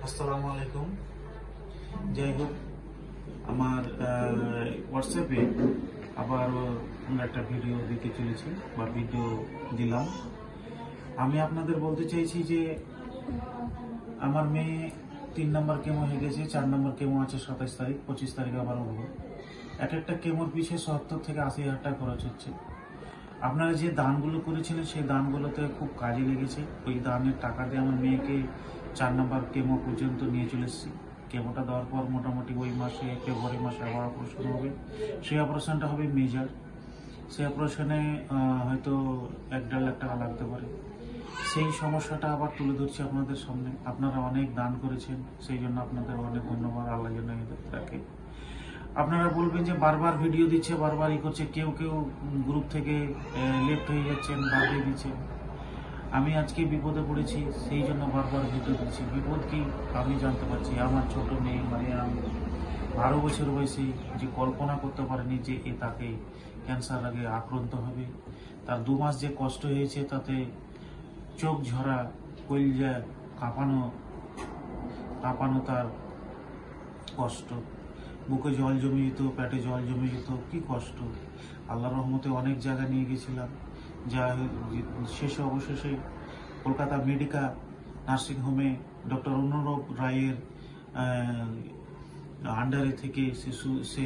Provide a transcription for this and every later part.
আসসালামু আলাইকুম। যাই হোক, আমার হোয়াটসঅ্যাপে আবার আমরা একটা ভিডিও দিতে চলেছি বা ভিডিও দিলাম। আমি আপনাদের বলতে চাইছি যে আমার মেয়ে 3 নম্বর কেমো হয়ে গেছে, 4 নম্বর কেমো আছে 27 তারিখ, 25 তারিখ আবার উঠবো। একটা কেমোর পিছিয়ে 70 থেকে 80 হাজার টাকা খরচ হচ্ছে। আপনারা যে দানগুলো করেছিলেন সেই দানগুলোতে খুব কাজে লেগেছে। ওই দানের টাকা দিয়ে আমার মেয়েকে 4 নম্বর কেমো পর্যন্ত নিয়ে চলে এসেছি। কেমোটা দেওয়ার পর মোটামুটি ওই মাসে ফেব্রুয়ারি মাসে আবার অপারেশন হবে। সেই অপারেশনটা হবে মেজর। সেই অপারেশনে হয়তো 1-1.5 লাখ টাকা লাগতে পারে। সেই সমস্যাটা আবার তুলে ধরছি আপনাদের সামনে। আপনারা অনেক দান করেছেন, সেই জন্য আপনাদের অনেক ধন্যবাদ। আল্লাহ যেন রাখে। আপনারা বলবেন যে বারবার ভিডিও দিচ্ছে, বারবারই করছে, কেউ কেউ গ্রুপ থেকে লেফট হয়ে যাচ্ছেন, বাদ দিয়ে দিচ্ছেন। আমি আজকে বিপদে পড়েছি, সেই জন্য বারবার ভিডিও দিচ্ছি। বিপদ কি আমি জানতে পারছি। আমার ছোট মেয়ে মারিয়াম 12 বছর বয়সী, যে কল্পনা করতে পারেনি যে তাকে ক্যান্সার আগে আক্রান্ত হবে। তার 2 মাস যে কষ্ট হয়েছে, তাতে চোখ ঝরা, কলিজা কাঁপানো কাঁপানো, তার কষ্ট, বুকে জল জমে যেত, পেটে জল জমে যেত, কি কষ্ট। আল্লাহর রহমতে অনেক জায়গা নিয়ে গেছিলাম, যা শেষে অবশেষে কলকাতা মেডিকেল নার্সিংহোমে ডক্টর অনুরূপ রায়ের আন্ডারে থেকে সে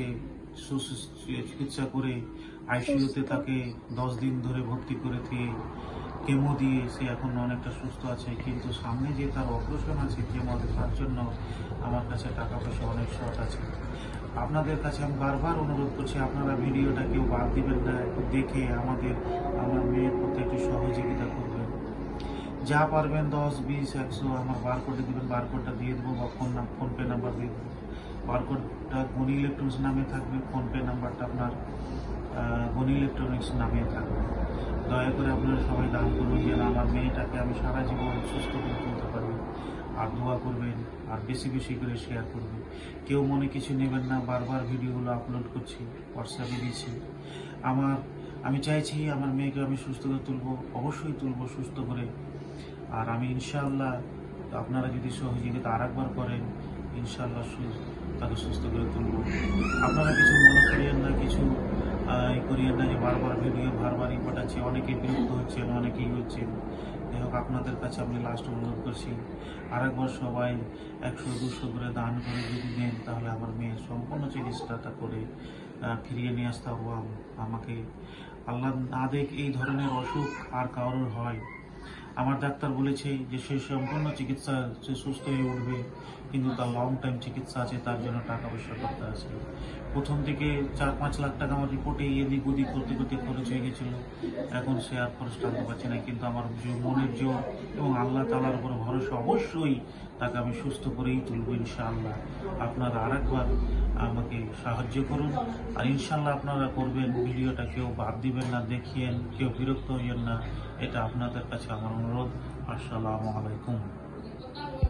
চিকিৎসা করে আইসিইউতে তাকে 10 দিন ধরে ভর্তি করে দিয়ে কেমো দিয়ে সে এখন অনেকটা সুস্থ আছে। কিন্তু সামনে যে তার অপারেশন আছে কেমো, তার জন্য আমার কাছে টাকা পয়সা অনেক শর্ট আছে। আপনাদের কাছে আমি বারবার অনুরোধ করছি, আপনারা ভিডিওটা কেউ বাদ দিবেন না, একটু দেখে আমার মেয়ের প্রতি একটু সহযোগিতা করবেন। যা পারবেন 10, 20, 100 আমার বারকোডে দিবেন। বারকোডটা দিয়ে দেবো বা ফোনপে নাম্বার দিয়ে দেবো। বারকোডটা গনি ইলেকট্রনিক্স নামে থাকবে, ফোনপে নাম্বারটা আপনার গনি ইলেকট্রনিক্স নামে থাকবে। দয়া করে আপনারা সবাই দান করবেন যেন আমার মেয়েটাকে আমি সারা জীবন সুস্থ করে তুলতে পারি। আর দোয়া করবেন, আর বেশি বেশি করে শেয়ার করবেন। কেউ মনে কিছু নেবেন না, বারবার ভিডিওগুলো আপলোড করছি, হোয়াটসঅ্যাপে দিচ্ছি। আমি চাইছি আমার মেয়েকে আমি সুস্থ করে তুলবো, অবশ্যই তুলবো সুস্থ করে। আর আমি ইনশাআল্লাহ, আপনারা যদি সহযোগিতা আরেকবার করেন, ইনশাআল্লাহ তাকে সুস্থ করে তুলবো। আপনারা কিছু মনে করিয়েন না, কিছু করিয়েন না যে বারবার ভিডিও বারবারই পাঠাচ্ছি। অনেকে বিরক্ত হচ্ছেন, অনেকেই হচ্ছেন। যাই হোক, আপনাদের কাছে আমি লাস্ট অনুরোধ করছি, আরেকবার সবাই 100-200 করে দান করে যদি দেন, তাহলে আমার মেয়ের সম্পূর্ণ চিকিৎসাটা করে ফিরিয়ে নিয়ে আসতে হবে। আমাকে আল্লাহ না দেখ এই ধরনের অসুখ আর কারোর হয়। আমার ডাক্তার বলেছে যে সে সম্পূর্ণ চিকিৎসা, সে সুস্থ হয়ে উঠবে, কিন্তু তার লং টাইম চিকিৎসা আছে, তার জন্য টাকা পয়সা করতে আছে। প্রথম থেকে 4-5 লাখ টাকা আমার রিপোর্টে এদিক ওদিক করতে করতে খরচ হয়ে গেছিল। এখন সে আর খরচ টানতে পারছে না, কিন্তু আমার মনের জোর এবং আল্লাহ তাআলার উপর ভরসা, অবশ্যই তাকে আমি সুস্থ করেই তুলব ইনশাআল্লাহ। আপনারা আরেকবার আমাকে সাহায্য করুন, আর ইনশাআল্লাহ আপনারা করবেন। ভিডিওটা কেউ বাদ দিবেন না, দেখিয়েন, কেউ বিরক্ত হইয়েন না, এটা আপনাদের কাছে আমার অনুরোধ। আসসালামু আলাইকুম।